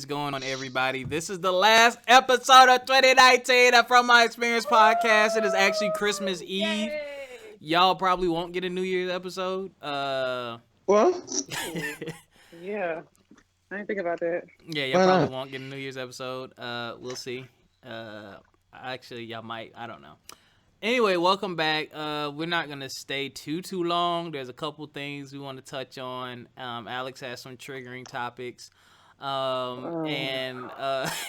going on, everybody? This is the last episode of 2019 of From My Experience podcast. It is actually Christmas Eve. Yay! Y'all probably won't get a New Year's episode. Well, Yeah, I didn't think about that. Yeah, y'all why probably not? won't get a New Year's episode. We'll see. Actually, y'all might. I don't know. Anyway, welcome back. We're not gonna stay too long. There's a couple things we want to touch on. Alex has some triggering topics, and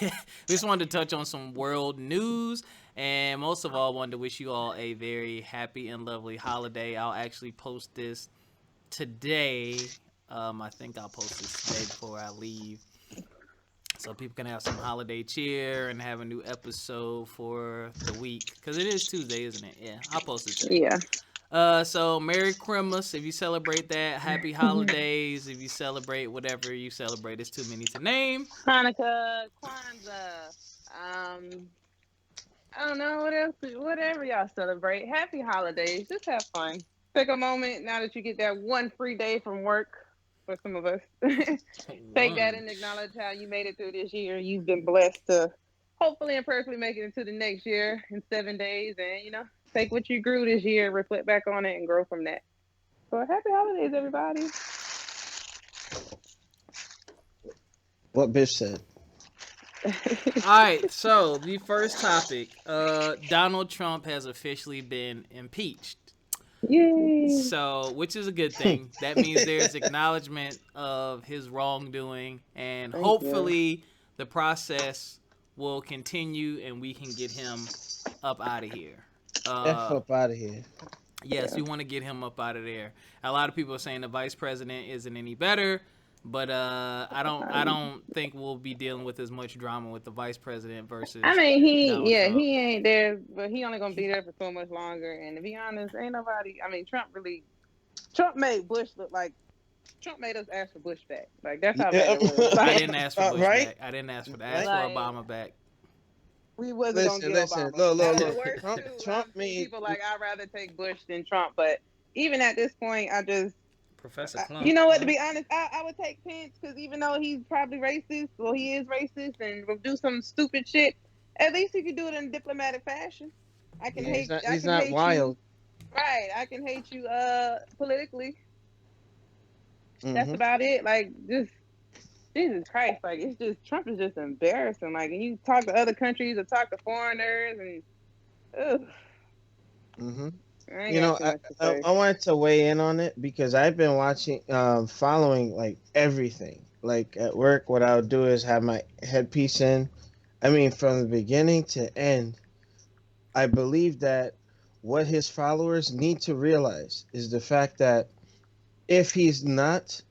we just wanted to touch on some world news. And most of all, wanted to wish you all a very happy and lovely holiday. I'll actually post this today. I think I'll post this today before I leave, so people can have some holiday cheer and have a new episode for the week. Because it is Tuesday, isn't it? Yeah, I'll post it today. Yeah. So Merry Christmas if you celebrate that. Happy holidays if you celebrate whatever you celebrate. It's too many to name. Hanukkah, Kwanzaa. I don't know what else. Whatever y'all celebrate. Happy holidays. Just have fun. Take a moment now that you get that one free day from work. For some of us, take that and acknowledge how you made it through this year. You've been blessed to hopefully and prayerfully make it into the next year in 7 days, and take what you grew this year, reflect back on it, and grow from that. So happy holidays, everybody. What Biff said. All right, so the first topic: Donald Trump has officially been impeached. Yay! So, which is a good thing. That means there's acknowledgement of his wrongdoing, and hopefully the process will continue and we can get him up out of here. F up out of here. Yes, we want to get him up out of there. A lot of people are saying the vice president isn't any better, but I don't think we'll be dealing with as much drama with the vice president versus. I mean, Donald Trump. he ain't there, but he only gonna be there for so much longer. And to be honest, ain't nobody. I mean, Trump made Bush look like. Trump made us ask for Bush back. Like that's how bad it was. I didn't ask for Bush Right? back. I didn't ask for that. I asked for Obama back. We wasn't gonna get Obama. Look. That's the worst too. Trump See made people like I'd rather take Bush than Trump, but even at this point, Professor Clump. you know what? To be honest, I would take Pence because even though he's probably racist, well, he is racist and will do some stupid shit. At least he could do it in a diplomatic fashion. I can hate. He's not wild. You, right? I can hate you politically. Mm-hmm. That's about it. Like just Jesus Christ. Like it's just Trump is just embarrassing. Like and you talk to other countries or talk to foreigners and. Ugh. Mm-hmm. I I wanted to weigh in on it because I've been watching, following like everything. Like at work, what I would do is have my headpiece in. I mean, from the beginning to end, I believe that what his followers need to realize is the fact that if he's not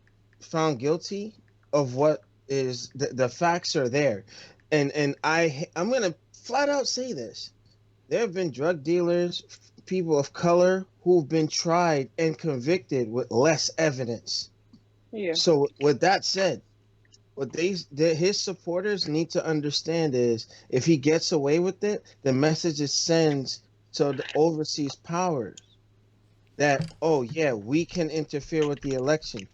found guilty of what is the facts are there, and I'm gonna flat out say this: there have been drug dealers, people of color who've been tried and convicted with less evidence. Yeah. So with that said, what his supporters need to understand is if he gets away with it, the message it sends to the overseas powers that, oh yeah, we can interfere with the election.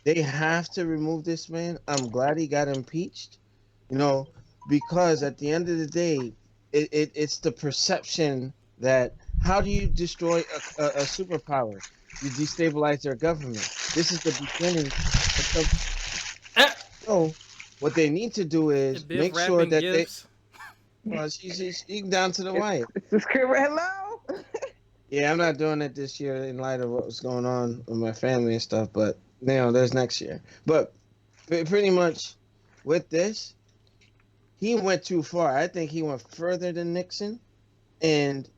They have to remove this man. I'm glad he got impeached, because at the end of the day, it's the perception that how do you destroy a superpower? You destabilize their government. This is the beginning of so what they need to do is make sure that gifts. she's down to the wire. Hello. Yeah, I'm not doing it this year in light of what was going on with my family and stuff, but there's next year. But pretty much with this, he went too far. I think he went further than Nixon, and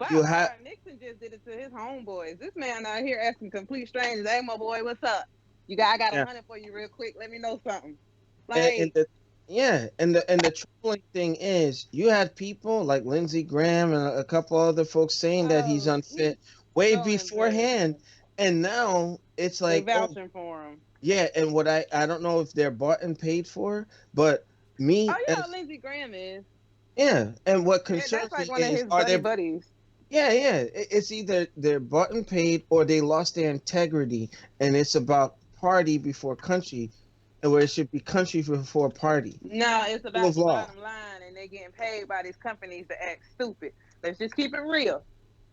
Nixon just did it to his homeboys. This man out here asking complete strangers, "Hey, my boy, what's up? I got 100 for you real quick. Let me know something." Like, and the troubling thing is, you had people like Lindsey Graham and a couple other folks saying that he's unfit way beforehand, and now it's like vouching for him. Yeah, and what I don't know if they're bought and paid for, but me. Oh, you know Lindsey Graham is. Yeah, and what concerns that's like me one of is, his are they buddies? Yeah, it's either they're bought and paid or they lost their integrity, and it's about party before country. and where it should be country before party. No, it's Rule about of the law. bottom line, and they're getting paid by these companies to act stupid. Let's just keep it real.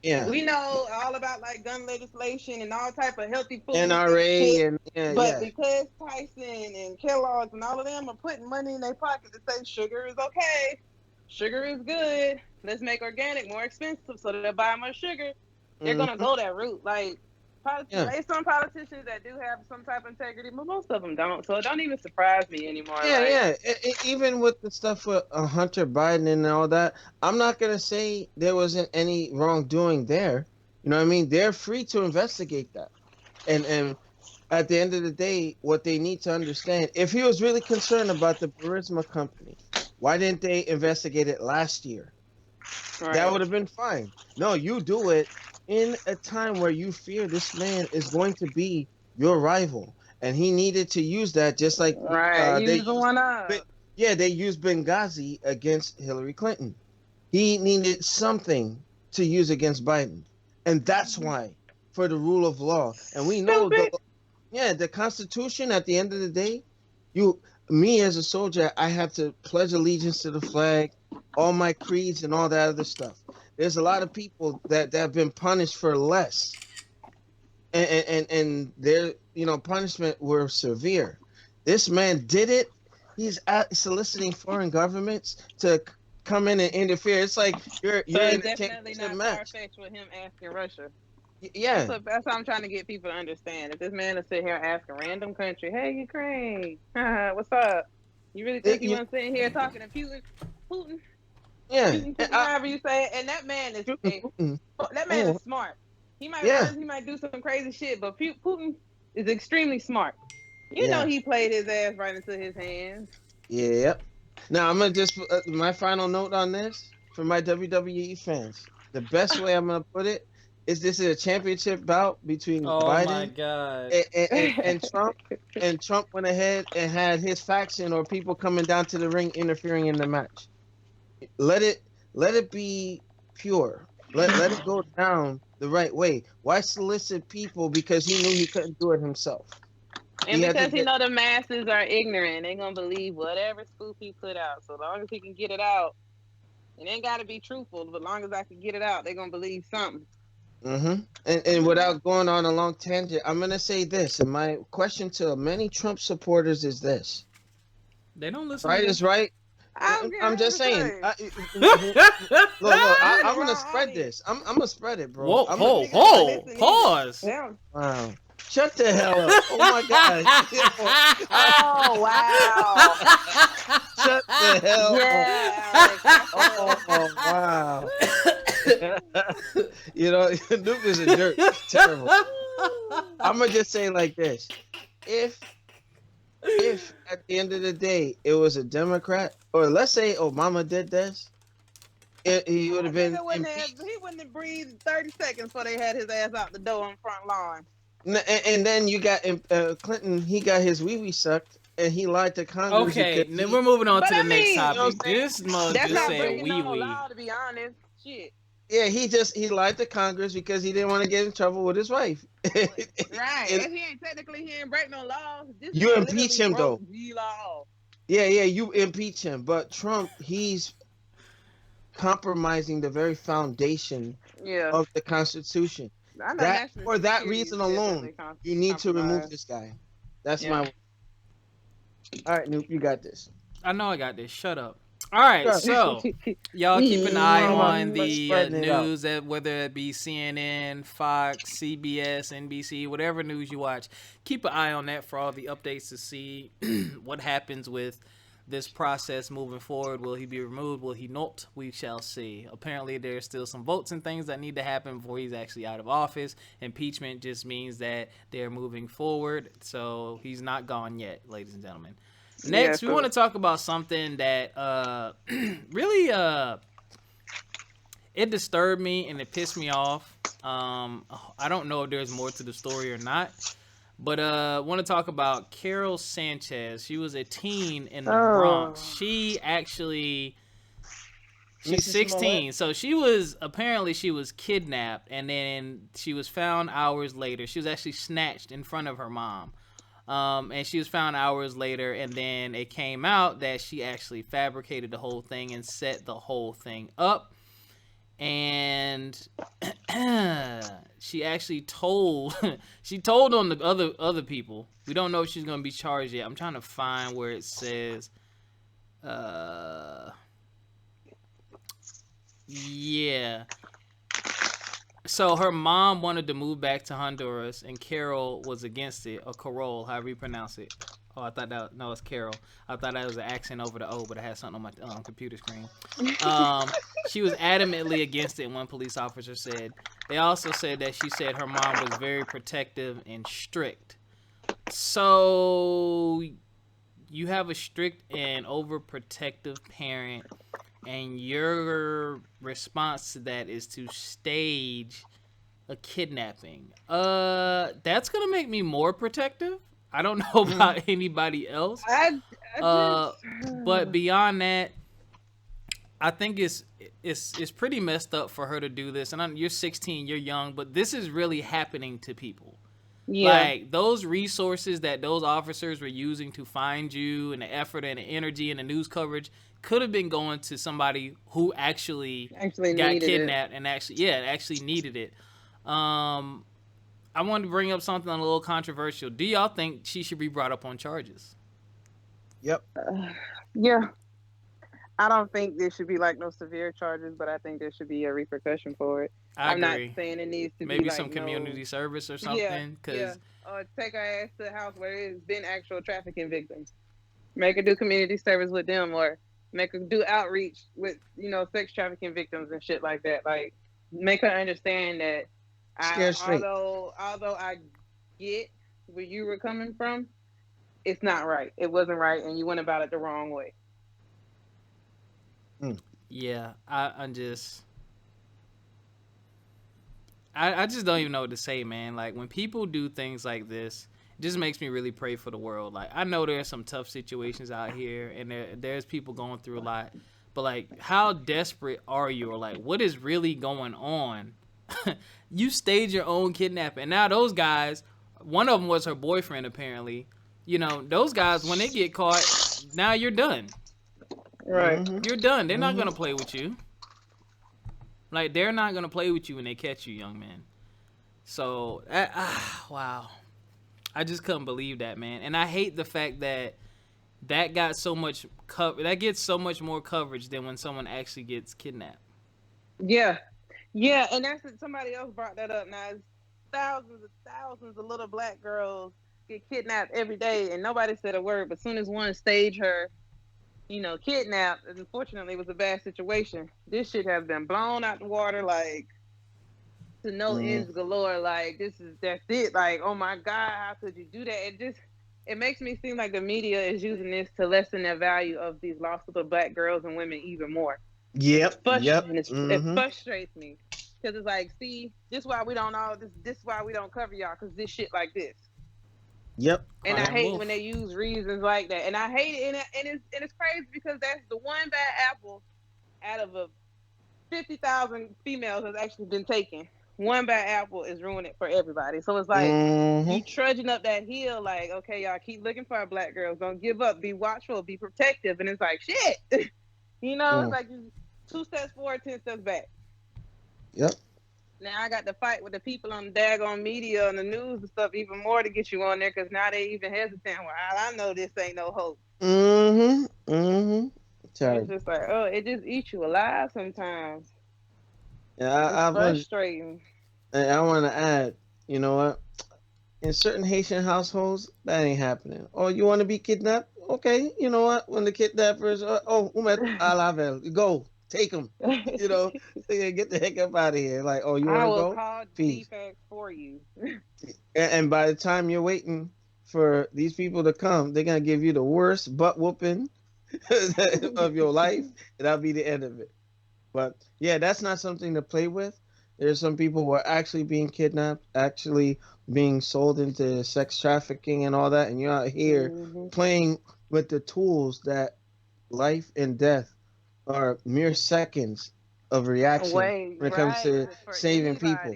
Yeah. We know all about like gun legislation and all type of healthy foods and NRA shit, and but yeah. because Tyson and Kellogg's and all of them are putting money in their pocket to say sugar is okay, sugar is good. Let's make organic more expensive so they'll buy more sugar. They're gonna Mhm. go that route. Like Yeah. there's some politicians that do have some type of integrity, but most of them don't. So it don't even surprise me anymore. Yeah, Like, yeah. Even with the stuff with Hunter Biden and all that, I'm not gonna say there wasn't any wrongdoing there. You know what I mean? They're free to investigate that. And at the end of the day, what they need to understand, if he was really concerned about the Burisma company, why didn't they investigate it last year? That right, would have been fine. No, you do it in a time where you fear this man is going to be your rival, and he needed to use that just like right. they Use the used. one up. Yeah, they used Benghazi against Hillary Clinton. He needed something to use against Biden, and that's why for the rule of law. And we know Stupid. the Constitution. At the end of the day, you, me as a soldier, I have to pledge allegiance to the flag, all my creeds and all that other stuff. There's a lot of people that have been punished for less, and their punishment were severe. This man did it. He's soliciting foreign governments to come in and interfere. It's like you're So in it's a definitely championship not far match. fetched with him asking Russia. Yeah, That's what I'm trying to get people to understand. If this man is sitting here asking random country, "Hey Ukraine, what's up?" You really think he you, wasn't sitting here talking to Putin, yeah, Putin, however you say it? And that man is Putin. that man Oh, is smart. He might yeah, run, he might do some crazy shit, but Putin is extremely smart. You know yeah, he played his ass right into his hands. yeah. Now I'm gonna just my final note on this for my WWE fans. The best way I'm gonna put it is this is a championship bout between Oh my Biden god. and Trump. And Trump went ahead and had his faction or people coming down to the ring interfering in the match. Let it let it be pure. Let it go down the right way. Why solicit people because he knew he couldn't do it himself? And He had to because he get know the masses are ignorant, they gonna believe whatever spoof he put out. So long as he can get it out, it ain't gotta be truthful. But long as I can get it out, they gonna believe something. And without going on a long tangent, I'm gonna say this. And my question to many Trump supporters is this: They don't listen to right me. is right. I don't care I'm what just to saying. say. Look, You in the I'm gonna wrong spread audience. this. I'm gonna spread it, bro. Whoa, I'm Some gonna. ho, niggas don't ho, listen either. pause. Damn. Wow. Shut the hell up. Oh my god. Oh wow. Shut the hell up. Yeah, Alex. That's Oh wow. Nuke is a jerk. It's terrible. I'm gonna just say like this: if at the end of the day it was a Democrat, or let's say Obama did this, he would have been impeached. He wouldn't have breathed 30 seconds before they had his ass out the door on front lawn. And then you got Clinton. He got his wee wee sucked, and he lied to Congress Okay, because then we're moving on But to the I next mean, you know what topic. I'm saying? This mug that's just not said breaking wee no wee. law, to be honest. Shit. Yeah, he lied to Congress because he didn't want to get in trouble with his wife. Right. And And he ain't break no laws. This you man impeach literally him broke though. the law. Yeah, you impeach him. But Trump, he's compromising the very foundation Yeah. of the Constitution. I know That national for that security is reason alone, definitely you need to remove compromised. this guy. That's Yeah. my. All right, Noop, you got this. I know I got this. Shut up. All right, Shut so y'all keep an eye on But the spreading it out. news, whether it be CNN, Fox, CBS, NBC, whatever news you watch. Keep an eye on that for all the updates to see what happens with this process moving forward. Will he be removed? Will he not? We shall see. Apparently, there's still some votes and things that need to happen before he's actually out of office. Impeachment just means that they're moving forward, so he's not gone yet, ladies and gentlemen. Next, we want to talk about something that really it disturbed me and it pissed me off. I don't know if there's more to the story or not, but I want to talk about Karol Sanchez. She was a teen in the Bronx. She's Mrs. 16, so she was kidnapped, and then she was found hours later. She was actually snatched in front of her mom. And she was found hours later, and then it came out that she actually fabricated the whole thing and set the whole thing up. And she actually told she told on the other people. We don't know if she's gonna be charged yet. I'm trying to find where it says. Yeah. So her mom wanted to move back to Honduras, and Carol was against it, or Karol, however you pronounce it. Oh, I thought that no, it's Carol. I thought that was an accent over the O, but I had something on my computer screen. She was adamantly against it. One police officer said. They also said that she said her mom was very protective and strict. So you have a strict and overprotective parent, and your response to that is to stage a kidnapping. That's gonna make me more protective. I don't know about anybody else. But beyond that, I think it's pretty messed up for her to do this. And you're 16, you're young, but this is really happening to people. Yeah. Like those resources that those officers were using to find you, and the effort and the energy and the news coverage could have been going to somebody who actually got kidnapped and actually needed it. I wanted to bring up something a little controversial. Do y'all think she should be brought up on charges? Yep. Yeah. I don't think there should be like no severe charges, but I think there should be a repercussion for it. I'm not saying it needs to maybe be like some community service or something. Or take her ass to the house where there's been actual trafficking victims. Make her do community service with them, or make her do outreach with sex trafficking victims and shit like that. Like make her understand that although I get where you were coming from, it's not right. It wasn't right, and you went about it the wrong way. Yeah, I just don't even know what to say, man. Like when people do things like this, it just makes me really pray for the world. Like I know there's some tough situations out here, and there's people going through a lot. But like, how desperate are you, or like, what is really going on? You staged your own kidnapping, and now those guys, one of them was her boyfriend apparently. Those guys, when they get caught, now you're done. Right. You're done. They're not gonna play with you. Like they're not gonna play with you when they catch you, young man. So, wow, I just couldn't believe that, man. And I hate the fact that got so much that gets so much more coverage than when someone actually gets kidnapped. Yeah, and that's somebody else brought that up. Now, thousands of little black girls get kidnapped every day, and nobody said a word. But as soon as one staged her, kidnapped, unfortunately, it was a bad situation. This shit has been blown out the water, like to no ends galore. Like that's it. Like, oh my God, how could you do that? It makes me seem like the media is using this to lessen the value of these lost little black girls and women even more. Yep. It frustrates me because it's like, see, this is why we don't know this. This is why we don't cover y'all, because this shit like this. Yep. And I hate when they use reasons like that. And I hate it, and it's crazy because that's the one bad apple out of a 50,000 females has actually been taken. One bad apple is ruining it for everybody. So it's like you trudging up that hill, like, okay, y'all keep looking for our black girls. Don't give up. Be watchful. Be protective. And it's like, shit. It's like you 2 steps forward, 10 steps back. Yep. Now I got to fight with the people on the daggone media and the news and stuff even more to get you on there, because now they even hesitant. Well, I know this ain't no hope. It's just like, it just eats you alive sometimes. Yeah, it's frustrating. I want to add, you know what? In certain Haitian households, that ain't happening. Oh, you want to be kidnapped? Okay, you know what? When the kidnappers, go. Take them, get the heck up out of here. Like, oh, you want to go? I will call defects for you. And by the time you're waiting for these people to come, they're going to give you the worst butt whooping of your life, and that'll be the end of it. But yeah, that's not something to play with. There's some people who are actually being kidnapped, actually being sold into sex trafficking and all that, and you're out here playing with the tools that life and death are mere seconds of reaction when it comes to saving people.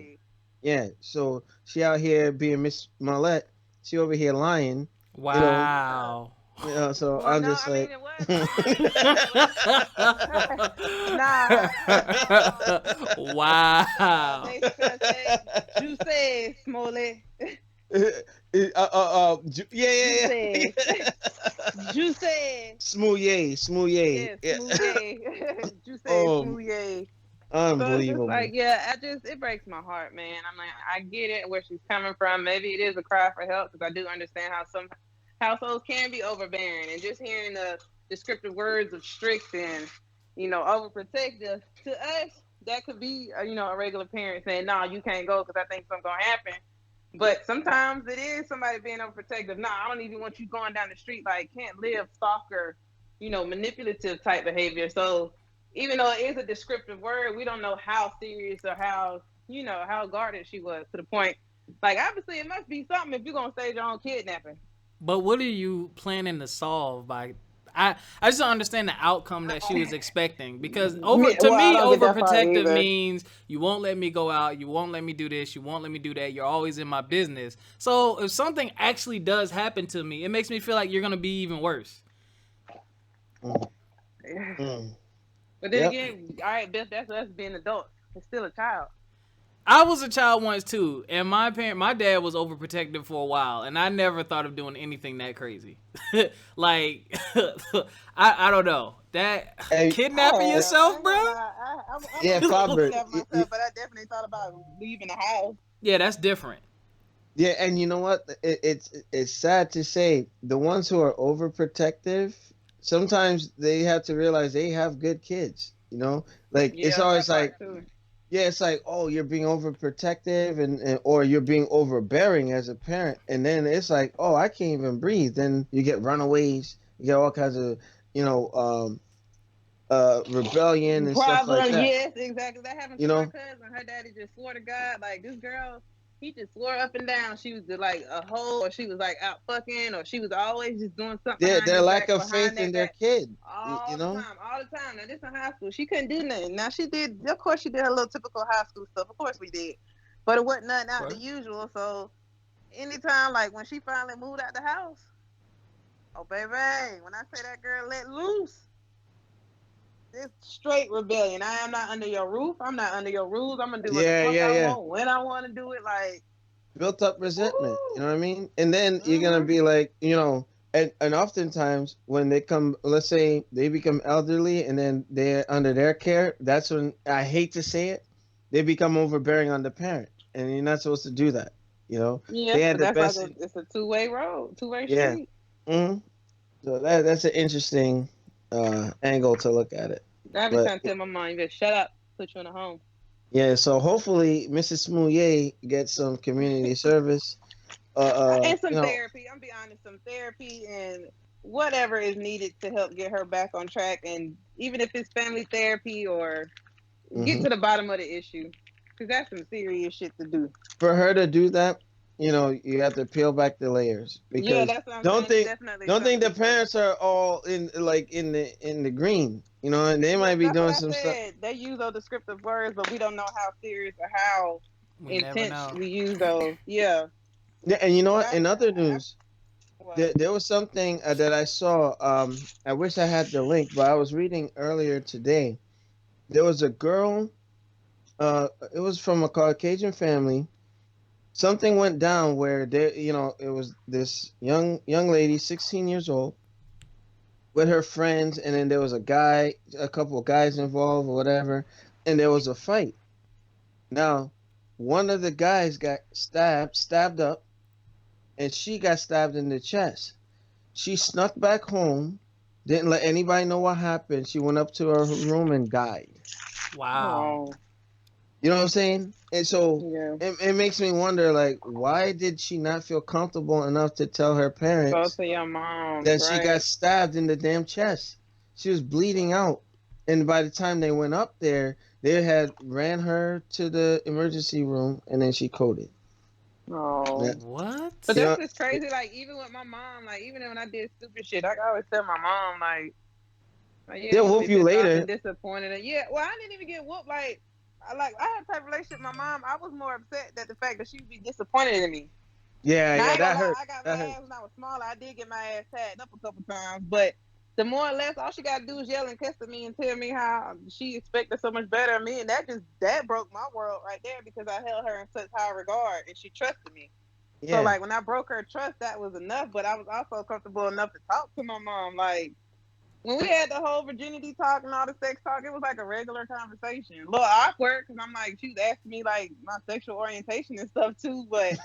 Yeah, so she out here being Miss Marlette. She over here lying You know, Wow. so Well, I'm no, just I mean like, it was hard. It was nah. Wow. They say juicy, Smollett. yeah, Juicy, yeah. juicy. Smoothie, Yeah, yeah. smoothie. Juicy, Oh, smoothie. So it's just like, unbelievable. yeah, it breaks my heart, man. I'm like, I get it where she's coming from. Maybe it is a cry for help because I do understand how some households can be overbearing, and just hearing the descriptive words of strict and overprotective to us, that could be a regular parent saying, "No, you can't go because I think something's gonna happen." But sometimes it is somebody being overprotective. Nah, I don't even want you going down the street. Like, can't live stalker, manipulative type behavior. So even though it is a descriptive word, we don't know how serious or how guarded she was to the point. Like, obviously, it must be something if you're gonna stage your own kidnapping. But what are you planning to solve by? I just don't understand the outcome that she was expecting because to Well, I me don't get that far overprotective either. means you won't let me go out, you won't let me do this, you won't let me do that. You're always in my business. So if something actually does happen to me, it makes me feel like you're gonna be even worse. Mm, mm. But then Yep. again, all right, Biff, that's us being adults. It's still a child. I was a child once too, and my dad was overprotective for a while, and I never thought of doing anything that crazy. Like, I don't know that Hey, kidnapping Oh, I yourself, ain't gonna bro. lie. I'm yeah, okay with Faber. kidnapping myself, but I definitely thought about leaving the house. Yeah, that's different. Yeah, and you know what? It's sad to say the ones who are overprotective, sometimes they have to realize they have good kids. Like it's Yeah, always that part like, too. yeah, it's like, oh, you're being overprotective and or you're being overbearing as a parent, and then it's like, oh, I can't even breathe. Then you get runaways, you get all kinds of, you know, um, rebellion and stuff like Problem, that. yes, exactly. That happened You to my know, cousin. Her daddy just swore to God, like this girl, he just swore up and down she was like a hoe, or she was like out fucking, or she was always just doing something behind their his lack back, of behind faith their in their back, kid. You all the know, time, all the time. Now this in high school, she couldn't do nothing. Now she did, of course, she did her little typical high school stuff. Of course we did, but it wasn't nothing out the Right. usual. So anytime, like when she finally moved out the house, oh baby, when I say that girl let loose. It's straight rebellion. I am not under your roof. I'm not under your rules. I'm gonna do what the yeah, fuck yeah, I yeah. want when I want to do it. Like, Built up resentment. You woo. know what I mean? And then you're gonna Mhm. be like, and oftentimes when they come, let's say they become elderly and then they're under their care, that's when I hate to say it, they become overbearing on the parent, and you're not supposed to do that. They Yeah, had but the that's like best. it's a two-way road, two-way Yeah. street. hmm So that's an interesting angle to look at it. I be But trying to tell my mom, you better shut up, put you in a home. yeah, so hopefully Mrs. Smouye gets some community service. And some therapy. I'm be honest, some therapy and whatever is needed to help get her back on track. And even if it's family therapy or get mhm. to the bottom of the issue, because that's some serious shit to do. For her to do that, you have to peel back the layers Yeah, because that's what I'm don't saying. It's think definitely don't think something the deeper. parents are all in the green, and they Yeah, might be that's what doing I some stuff. said. They use those descriptive words, but we don't know how serious or how We never intense know. we use those. Yeah, Yeah, and you know but what? In other news, what? there was something that I saw. I wish I had the link, but I was reading earlier today. There was a girl. It was from a Caucasian family. Something went down where it was this young lady, 16 years old, with her friends, and then there was a couple of guys involved or whatever, and there was a fight. Now, one of the guys got stabbed up, and she got stabbed in the chest. She snuck back home, didn't let anybody know what happened. She went up to her room and died. Wow. Oh, You know what I'm saying? And so yeah. it makes me wonder, like, why did she not feel comfortable enough to tell her Go parents to your mom, that she got right? stabbed in the damn chest? She was bleeding out. And by the time they went up there, they had ran her to the emergency room and then she coded. Yeah. Oh, but What? You that's know, just crazy. Like even with my mom, like even when I did stupid shit, I always tell my mom, like yeah, they'll you're gonna whoop be you pissed off and later. disappointed. And yeah, well, I didn't even get whooped. Like I had a type of relationship with my mom. I was more upset that the fact that she would be disappointed in me. Yeah, Now, I yeah, ain't gonna that lie, hurt. I got my That hurt. ass when I was smaller. I did get my ass tagged up a couple times, but the more or less, all she gotta do is yell and cuss at me and tell me how she expected so much better of me, and that broke my world right there because I held her in such high regard and she trusted me. So Yeah. like when I broke her trust, that was enough. But I was also comfortable enough to talk to my mom. Like when we had the whole virginity talk and all the sex talk, it was like a regular conversation. A little awkward because I'm like, she was asking me like my sexual orientation and stuff too, but.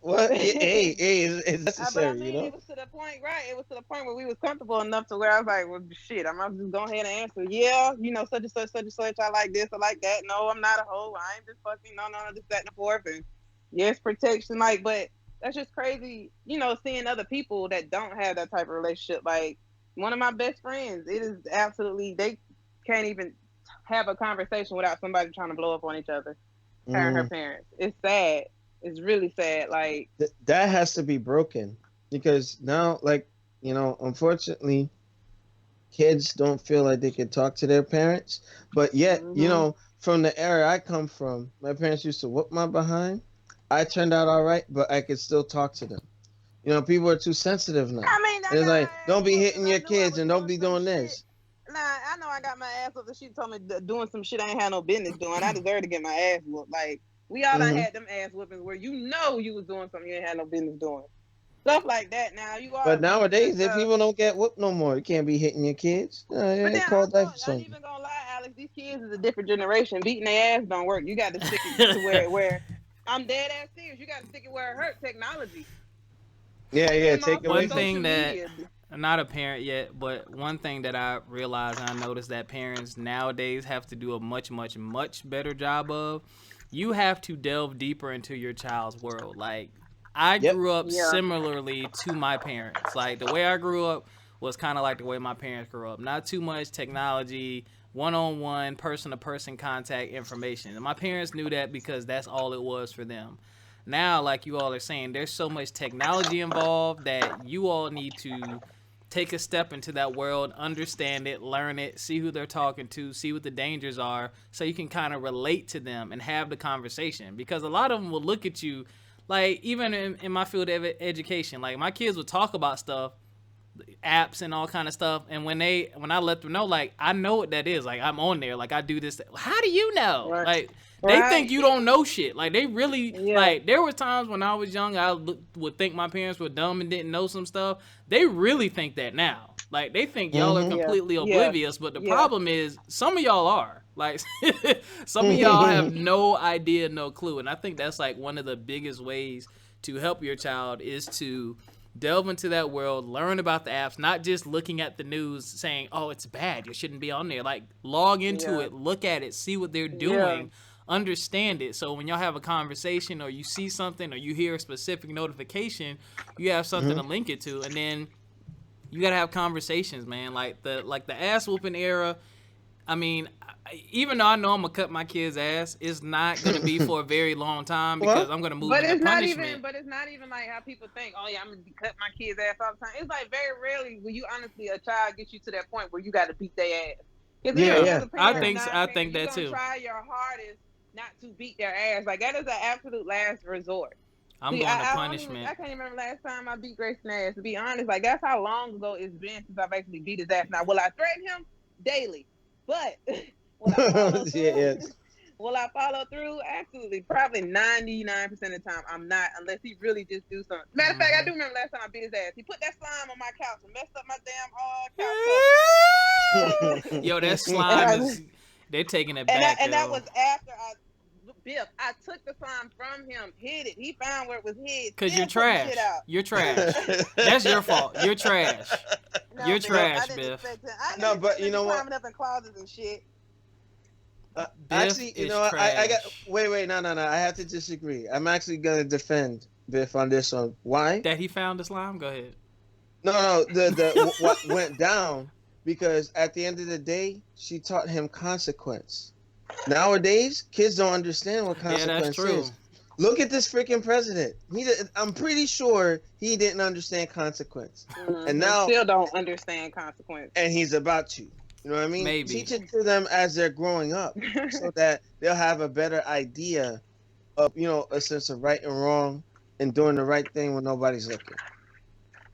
Well, hey, it's But I necessary, you mean, know. it was to the point, right? It was to the point where we was comfortable enough to where I was like, well, shit, I'm gonna just go ahead and answer. Yeah, such and such, such and such. I like this, I like that. No, I'm not a hoe. I ain't just fucking. No, this, that, and the fourth. And yes, protection. Like, but that's just crazy. Seeing other people that don't have that type of relationship. Like one of my best friends, it is absolutely they can't even have a conversation without somebody trying to blow up on each other. Her and her Mm, parents. It's sad. It's really sad. Like. that has to be broken because now, like, unfortunately, kids don't feel like they can talk to their parents. But yet, Mhm. from the era I come from, my parents used to whoop my behind. I turned out all right, but I could still talk to them. People are too sensitive now. I mean, I And it's got like, my ass don't be whooped because hitting I your knew I kids was and don't doing be some doing shit. this. Nah, I know I got my ass whooped. She told me doing some shit I ain't had no business doing. I deserve to get my ass whooped. Like we all done Hmm. had them ass whoopings where you was doing something you ain't had no business doing. Stuff like that. Now you But are nowadays, if uh, people don't get whooped no more, you can't be hitting your kids. but They then call also that for I ain't something. even gonna lie, Alex. These kids is a different generation. Beating their ass don't work. You got to stick it to where I'm dead ass serious. You got to stick it where it hurt. Technology. Yeah, And yeah, then take also away One from. social thing that media. I'm not a parent yet, but one thing that I realize and I notice that parents nowadays have to do a much, much, much better job of. You have to delve deeper into your child's world. Like I Yep. grew up Yeah. similarly to my parents. Like the way I grew up was kind of like the way my parents grew up. Not too much technology, one-on-one, person-to-person contact information. And my parents knew that because that's all it was for them. Now, like you all are saying, there's so much technology involved that you all need to take a step into that world, understand it, learn it, see who they're talking to, see what the dangers are, so you can kind of relate to them and have the conversation. Because a lot of them will look at you, like even in my field of education, like my kids will talk about stuff, apps and all kind of stuff, and when I let them know, like I know what that is, like I'm on there, like I do this. How do you know? Right. Like they think Right. you don't know shit. Like they really Yeah. like. There were times when I was young, would think my parents were dumb and didn't know some stuff. They really think that now. Like they think y'all are Hmm. Yeah. completely Yeah. oblivious, but the Yeah. problem is some of y'all are. Like some of y'all have no idea, no clue, and I think that's like one of the biggest ways to help your child is to delve into that world, learn about the apps, not just looking at the news saying, "Oh, it's bad, you shouldn't be on there." Like log into Yeah. it, look at it, see what they're Yeah. doing, understand it. So when y'all have a conversation or you see something or you hear a specific notification, you have something Hmm. to link it to, and then you gotta have conversations, man. Like the ass whooping era. I mean, even though I know I'm gonna cut my kid's ass, it's not gonna be for a very long time because Well, I'm gonna move But into it's not punishment. even. But it's not even like how people think. Oh yeah, I'm gonna cut my kids' ass all the time. It's like very rarely will you honestly a child get you to that point where you got to beat their ass. Because yeah, even Yeah, as yeah, a I parent, yeah. think I non-parent, think you're that gonna too. try your hardest not to beat their ass. Like that is an absolute last resort. I'm See, going to I don't even. punishment. I can't even remember last time I beat Grayson ass. To be honest, like that's how long ago it's been since I've actually beat his ass. Now, will I threaten him daily? But will I follow Yeah, through? yes. Will I follow through? Absolutely. Probably 99% of the time, I'm not, unless he really just do something. Matter of fact, I Hmm do remember last time I beat his ass. He put that slime on my couch and messed up my damn couch Yo, that cover. slime is. They're taking it back, And that yo. was after Biff. I took the slime from him, hid it. He found where it was hid, Cause you're still put the shit trash. out. You're trash. That's your fault. You're trash. No, You're Biff, I trash, didn't Biff. expect him. I didn't No, but expect you him to know be what? climbing up in closets and shit. Biff Actually, is I got. trash. Wait, no, no, no. I have to disagree. I'm actually gonna defend Biff on this one. Why? That he found the slime. Go ahead. No, no. What went down because at the end of the day, she taught him consequence. Nowadays, kids don't understand what Yeah, that's consequence true. is. Look at this freaking president. I'm pretty sure he didn't understand consequence, and now Still don't understand consequence. and he's about to. You know what I mean? Maybe. Teach it to them as they're growing up, so that they'll have a better idea of a sense of right and wrong, and doing the right thing when nobody's looking.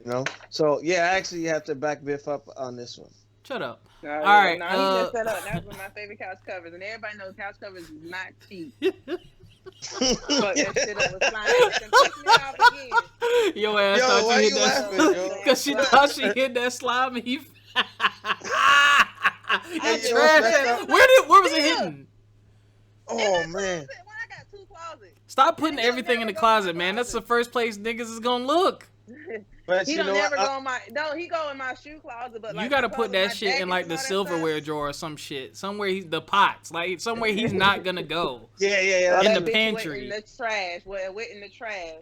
You know. So yeah, I actually have to back Biff up on this one. Shut up. Oh, All yeah. right. No, he messed that up. That was one of my favorite couch covers. And everybody knows couch covers is not cheap. Fuck that shit up with slime. It done pissed me off again. Your ass Yo, thought why you you hit laughing, that yo? because she thought she hit that slime and he. Hey, That you know trash. what's messed up? Where was it hidden? Oh man. Why I got 2 closets? Stop putting everything in the closet, man. That's the first place niggas is gonna look. But He you don't know never what? go in my. No, he go in my shoe closet. But like You gotta the put closet, my that shit in like the jackets and all that silverware stuff. drawer or some shit. Somewhere the pots, like somewhere he's not gonna go. Yeah. In that's- the Bitch pantry. wet in the trash. Wet in the trash.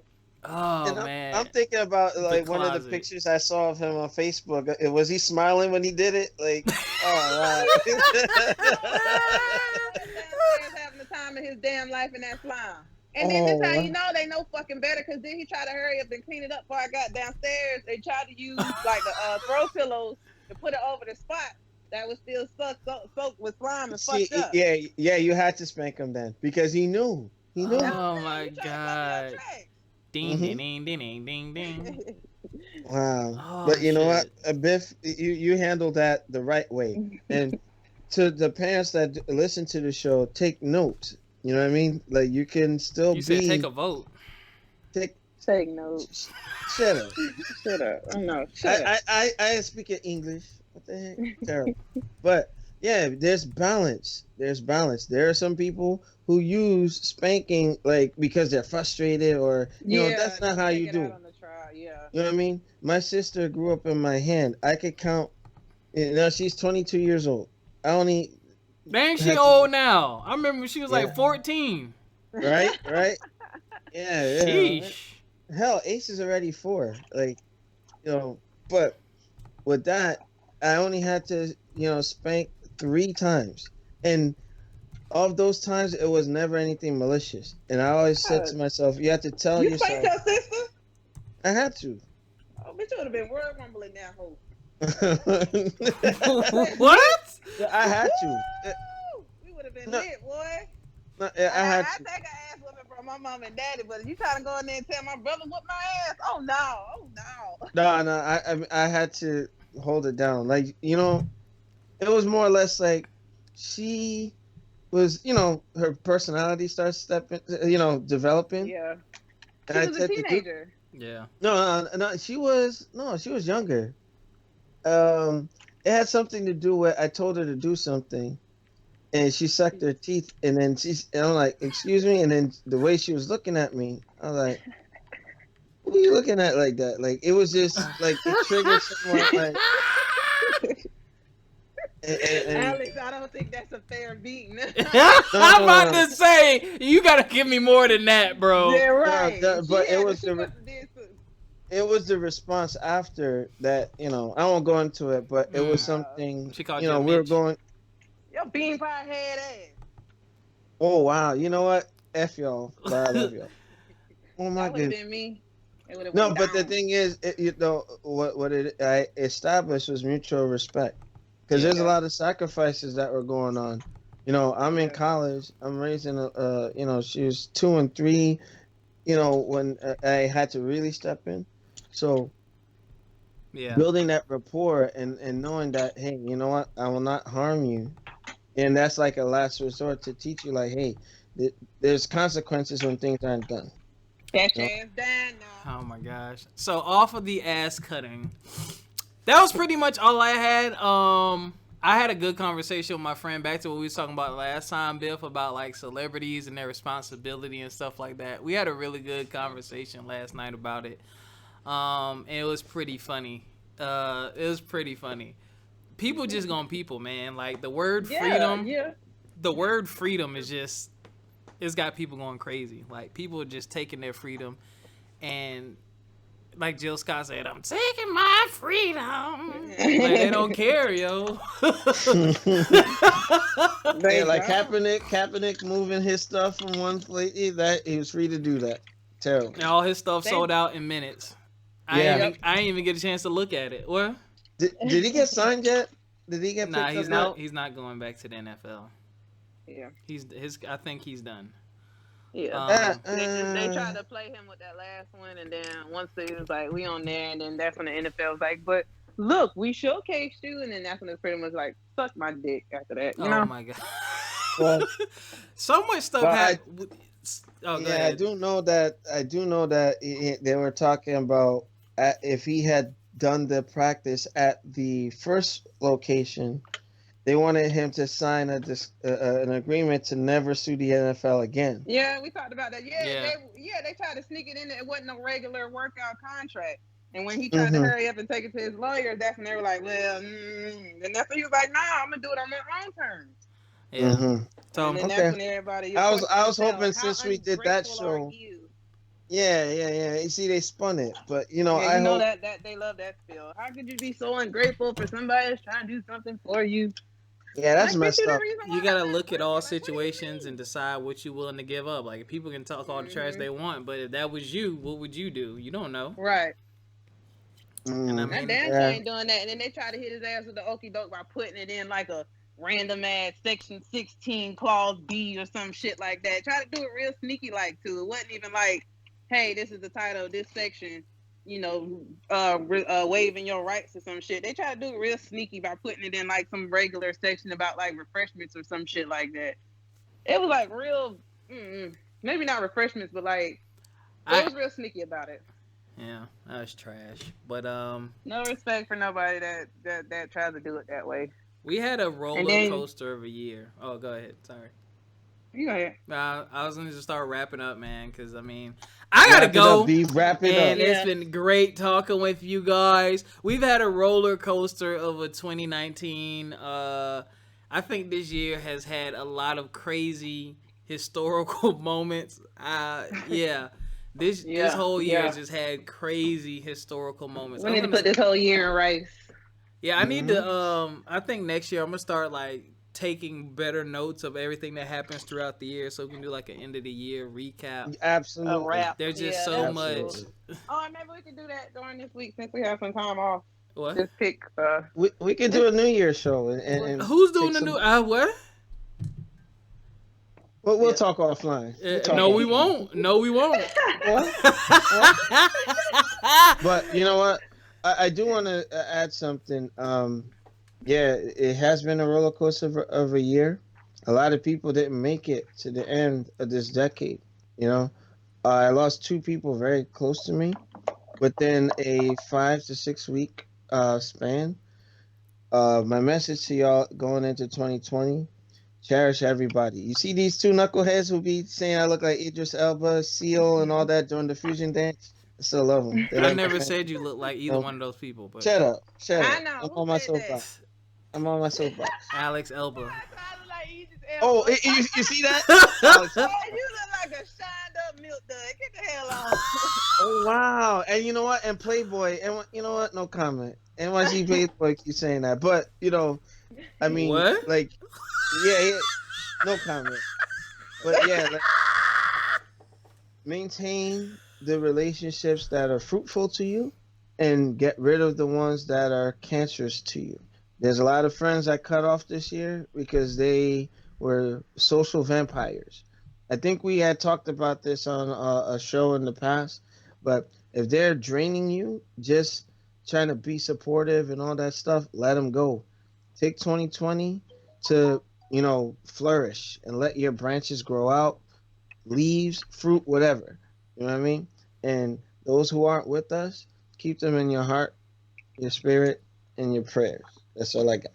Oh and man. I'm thinking about like one of the closet. pictures I saw of him on Facebook. Was he smiling when he did it? Like, oh Downstairs having the time of his damn life in that slime. And then this how you know they know fucking better, because then he tried to hurry up and clean it up before I got downstairs. They tried to use like the throw pillows to put it over the spot that was still soaked with slime and See, fucked up. yeah, you had to spank him then because he knew. He knew. Oh my You trying to cover god. your tracks. Ding Mhm. ding ding ding ding ding. Wow. Oh, But you know what, shit. Biff, you handled that the right way. And to the parents that listen to the show, take note. You know what I mean? Like you can still You be said take a vote. take. Take notes. Shut up. Shut up. I know. Shut up. I speak in English. What the heck? Terrible. But yeah, there's balance. There's balance. There are some people who use spanking like because they're frustrated or you know that's not how take you it do. out on the trial, yeah. You know what I mean? My sister grew up in my hand. I could count. You know, she's 22 years old. I only Dang, she had to- old now. I remember when she was Yeah. like 14. right. Yeah. Sheesh. Hell, Ace is already 4. Like, you know, but with that, I only had to, spank 3 times. And of those times, it was never anything malicious. And I always said to myself, you have to tell You yourself. spanked your sister? I had to. Oh, bitch, you would have been word rumbling that hoe. What? I had to. Woo! We would have been No. lit, boy. I had I to. take an ass whooping from my mom and daddy, but if you trying to go in there and tell my brother whoop my ass, oh no. No, I had to hold it down. Like, it was more or less like she was, her personality starts developing. Yeah. And She I was a said to do- Yeah. teenager. No, she was younger. It had something to do with I told her to do something, and she sucked her teeth, and then and I'm like, excuse me, and then the way she was looking at me, I was like, what are you looking at like that? Like it was just like it triggered someone like. And Alex, I don't think that's a fair beating. I'm about to say, you gotta give me more than that, bro. Yeah, right. but She it had- was she the must have did some- it was the response after that. I won't go into it, but it was something. She called we you a were Mitch. going. Your bean pie head ass. Oh wow! You know what? F y'all, but I love y'all. Oh my That would have goodness. been me. It would have No, went but the down. thing is, what I established was mutual respect, because there's a Yeah. lot of sacrifices that were going on. I'm in Yeah. college. I'm raising she was 2 and 3. When I had to really step in, so Yeah. building that rapport and knowing that, hey, you know what, I will not harm you, and that's like a last resort to teach you, like, hey, there's consequences when things aren't done. That your ass down now. Oh my gosh. So off of the ass cutting, that was pretty much all I had. I had a good conversation with my friend, back to what we was talking about last time, Biff, about like celebrities and their responsibility and stuff like that. We had a really good conversation last night about it. And it was pretty funny. People just gonna people, man. Like the word freedom. Yeah. The word freedom is just, it's got people going crazy. Like people are just taking their freedom, and like Jill Scott said, I'm taking my freedom. Like, they don't care, yo. Yeah, like Kaepernick moving his stuff from one place, he was free to do that. Terrible. And all his stuff sold out in minutes. I ain't even get a chance to look at it. What? Did he get signed yet? Did he get Nah, picked he's up not. yet? He's not going back to the NFL. Yeah. I think he's done. Yeah. Um, They tried to play him with that last one, and then once they was like, we on there, and then that's when the NFL was like, but look, we showcased you, and then that's when it's pretty much like, suck my dick after that, you oh know? my god. Well, So much stuff well, happened. Oh, go yeah, I ahead. do know that. They were talking about if he had done the practice at the first location, they wanted him to sign an agreement to never sue the NFL again. Yeah, we talked about that. Yeah. They tried to sneak it in there. It wasn't a regular workout contract. And when he tried to Hmm. hurry up and take it to his lawyer, that's when they were like, well, and that's when he was like, nah, I'm gonna do it on my own terms. Yeah. Hmm. So And then that's Okay. when everybody your I was question I was themselves, hoping how since we did that ungrateful are show. you? Yeah. You see, they spun it, but Yeah, I you know hope. that they love that spiel. How could you be so ungrateful for somebody that's trying to do something for you? Yeah, that's Like, bitch, you messed the up. reason you why I'm gotta at look at work. all Like, what do you situations and mean? decide what you're willing to give up. Like, people can talk all the trash they want, but if that was you, what would you do? You don't know. Right. And I Mm, That mean, damn sure yeah. ain't doing that. And then they try to hit his ass with the okey doke by putting it in like a random ass section 16 clause B or some shit like that. Try to do it real sneaky like too. It wasn't even like, hey, this is the title of this section, waiving your rights or some shit. They try to do it real sneaky by putting it in like some regular section about like refreshments or some shit like that. It was like real, maybe not refreshments, but like, they I was real sneaky about it. yeah, that was trash. But No respect for nobody that tries to do it that way. we had a And roller then coaster of a year. Oh, go ahead. Sorry. you go ahead. I was gonna just start wrapping up, man, because I mean, I gotta Wrap it up, go. B. Wrap it And up. it's Yeah. been great talking with you guys. We've had a roller coaster of a 2019. I think this year has had a lot of crazy historical moments. Yeah, this Yeah, whole year yeah. has just had crazy historical moments. We need to put this whole year in rice. Yeah, I need Mhm. to. I think next year I'm gonna start like taking better notes of everything that happens throughout the year, so we can do like an end of the year recap. A Absolutely. wrap. There's just Yeah, so that'd be much. cool. Absolutely. Oh, and maybe we could do that during this week since we have some time off. What? Just pick We can do a New Year's show and Who's take doing the some. new? What? We'll yeah. talk offline. We'll talk No, we offline. won't. No, we won't. What? But you know what? I do want to add something. Yeah, it has been a roller coaster of a year. A lot of people didn't make it to the end of this decade. You know, I lost two people very close to me within a 5 to 6 week span. My message to y'all going into 2020: cherish everybody. You see these two knuckleheads who be saying I look like Idris Elba, Seal, and all that during the fusion dance. I still love them. They I like my never family. said you look like either No, one of those people, but shut up. Shut I up. know. I'm Who on my said that? soapbox. I'm on my soapbox. Alex Elba. I look like Idris Oh, Elba. you see that? Alex. Boy, you look like a shined up milk dud. Get the hell on. Oh, wow. And you know what? And Playboy. And you know what? No comment. NYC Playboy keeps saying that. But, I mean, What? like, yeah, no comment. But yeah, like, maintain the relationships that are fruitful to you and get rid of the ones that are cancerous to you. There's a lot of friends I cut off this year because they were social vampires. I think we had talked about this on a show in the past, but if they're draining you, just trying to be supportive and all that stuff, let them go. Take 2020 to, flourish and let your branches grow out, leaves, fruit, whatever. You know what I mean? And those who aren't with us, keep them in your heart, your spirit, and your prayers. That's all I got.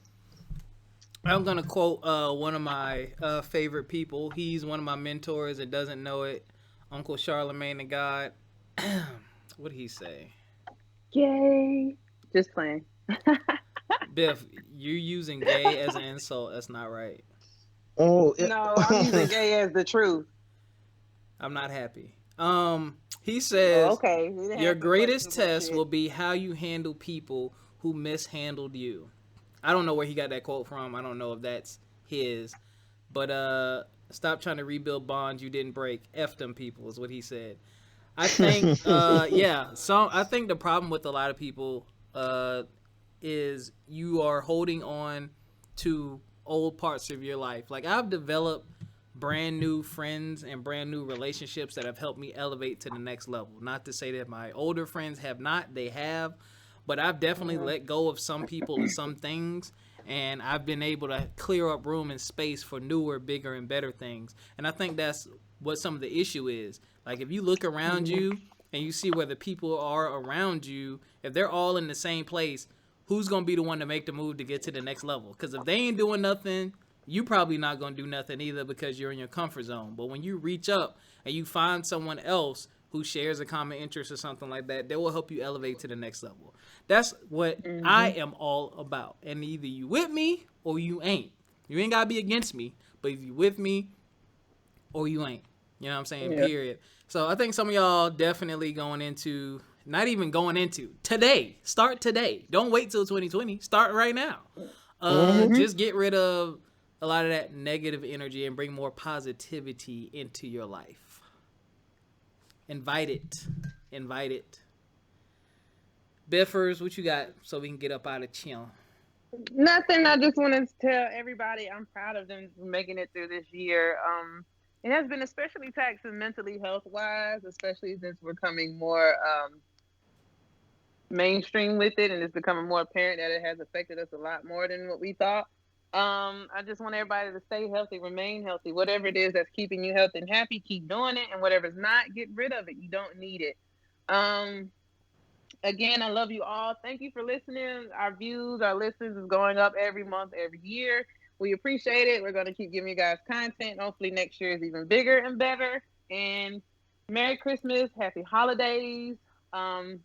I'm gonna quote one of my favorite people. He's one of my mentors and doesn't know it. Uncle Charlemagne the God. What did he say? Yay. Just playing. Biff, you're using gay as an insult. That's not right. Oh, No, I'm using gay as the truth. I'm not happy. He says, Okay. We didn't your have to greatest question test bullshit. will be how you handle people who mishandled you. I don't know where he got that quote from. I don't know if that's his. But stop trying to rebuild bonds you didn't break. F them people is what he said. I think, I think the problem with a lot of people is you are holding on to old parts of your life. Like, I've developed brand new friends and brand new relationships that have helped me elevate to the next level. Not to say that my older friends have not, they have, but I've definitely let go of some people and some things, and I've been able to clear up room and space for newer, bigger, and better things. And I think that's what some of the issue is. Like, if you look around you and you see where the people are around you, if they're all in the same place, who's going to be the one to make the move to get to the next level? Because if they ain't doing nothing, you probably not going to do nothing either, because you're in your comfort zone. But when you reach up and you find someone else who shares a common interest or something like that, they will help you elevate to the next level. That's what I am all about. And either you with me or you ain't. You ain't got to be against me, but if you with me or you ain't. You know what I'm saying? Yeah. Period. So I think some of y'all definitely going into, not even going into, today. Start today. Don't wait till 2020. Start right now. Just get rid of a lot of that negative energy and bring more positivity into your life. Invite it. Biffers, what you got so we can get up out of chill? Nothing. I just wanted to tell everybody I'm proud of them for making it through this year. It has been especially taxing mentally, health-wise, especially since we're coming more mainstream with it, and it's becoming more apparent that it has affected us a lot more than what we thought. I just want everybody to stay healthy, remain healthy. Whatever it is that's keeping you healthy and happy, keep doing it. And whatever's not, get rid of it. You don't need it. Again, I love you all. Thank you for listening. Our views, our listens is going up every month, every year. We appreciate it. We're going to keep giving you guys content. Hopefully next year is even bigger and better. And Merry Christmas. Happy holidays.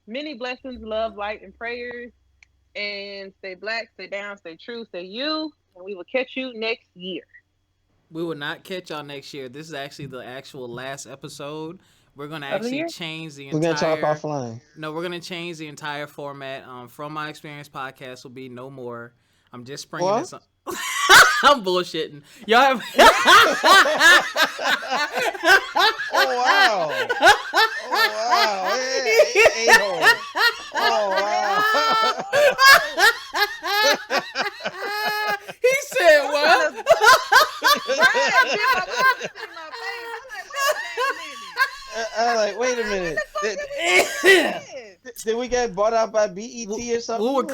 Many blessings, love, light, and prayers. And stay black, stay down, stay true, stay you. And we will catch you next year. We will not catch y'all next year. This is actually the actual last episode. We're going to actually change the entire... We're going to talk offline. No, we're going to change the entire format. From My Experience podcast will be no more. I'm just springing this on. I'm bullshitting. Y'all have... Oh, wow. Hey, oh, wow. He said what? I'm like, wait a minute. Did we get bought out by BET or something? What would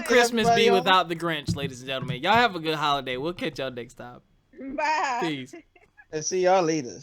Christmas be without the Grinch, ladies and gentlemen? Y'all have a good holiday. We'll catch y'all next time. Bye. Peace. And see y'all later.